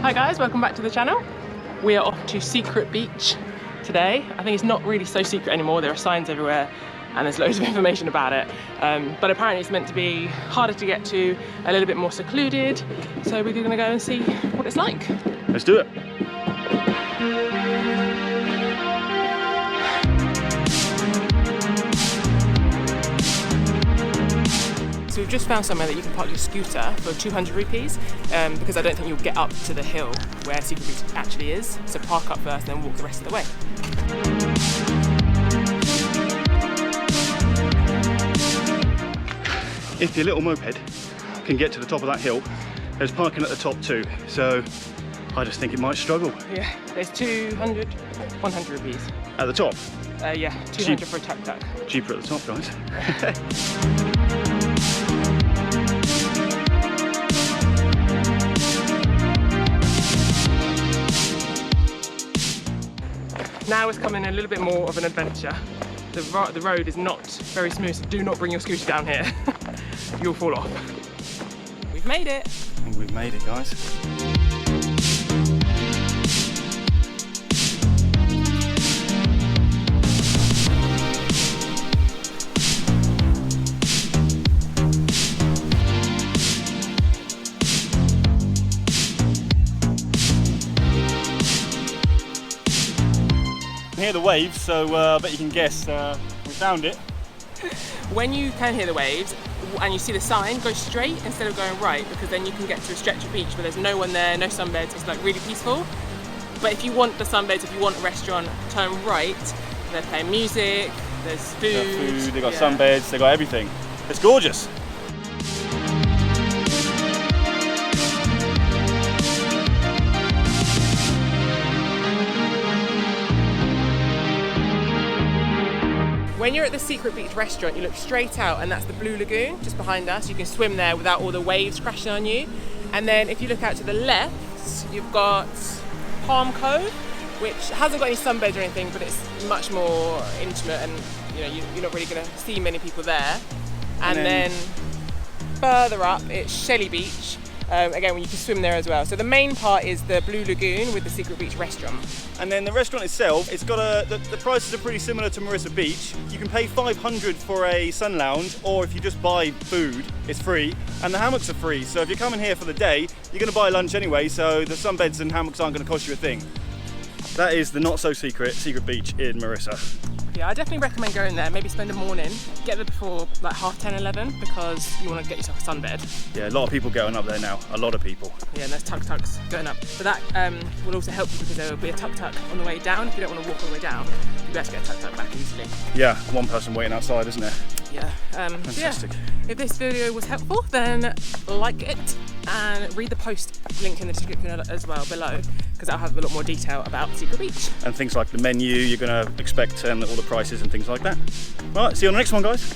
Hi guys, welcome back to the channel. We are off to Secret Beach today. I think it's not really so secret anymore. There are signs everywhere and there's loads of information about it. But apparently it's meant to be harder to get to, a little bit more secluded. So we're gonna go and see what it's like. Let's do it. So we've just found somewhere that you can park your scooter for 200 rupees because I don't think you'll get up to the hill where Secret Beach actually is. So park up first and then walk the rest of the way. If your little moped can get to the top of that hill, there's parking at the top too. So I just think it might struggle. Yeah, there's 200, 100 rupees. At the top? Yeah, 200 for a tuk-tuk. Cheaper at the top, guys. Now it's coming a little bit more of an adventure. The road is not very smooth, so do not bring your scooter down here. You'll fall off. We've made it. I think we've made it, guys. I can hear the waves, so I bet you can guess we found it. When you can hear the waves and you see the sign, go straight instead of going right, because then you can get to a stretch of beach where there's no one there, no sunbeds. It's like really peaceful. But if you want the sunbeds, if you want a restaurant, turn right. They're playing music, there's food. They got sunbeds, they got everything. It's gorgeous. When you're at the Secret Beach restaurant, you look straight out and that's the Blue Lagoon just behind us. You can swim there without all the waves crashing on you. And then if you look out to the left, you've got Palm Cove, which hasn't got any sunbeds or anything, but it's much more intimate and you're not really going to see many people there. And then further up, it's Shelly Beach. Again, you can swim there as well. So the main part is the Blue Lagoon with the Secret Beach restaurant. And then the restaurant itself, it's got the prices are pretty similar to Mirissa Beach. You can pay 500 for a sun lounge, or if you just buy food, it's free. And the hammocks are free. So if you're coming here for the day, you're going to buy lunch anyway, so the sunbeds and hammocks aren't going to cost you a thing. That is the not so secret Beach in Mirissa. Yeah, I definitely recommend going there. Maybe spend a morning, get there before like 10:30, 11, because you want to get yourself a sunbed. Yeah, a lot of people going up there now. A lot of people. Yeah, and there's tuk-tuks going up. But that will also help you because there will be a tuk-tuk on the way down. If you don't want to walk all the way down, you'll be able to get a tuk-tuk back easily. Yeah, one person waiting outside, isn't there? Yeah. Fantastic. So yeah, if this video was helpful, then like it and read the post linked in the description as well below, because I'll have a lot more detail about Secret Beach. And things like the menu you're going to expect and all the prices and things like that. Right, see you on the next one, guys.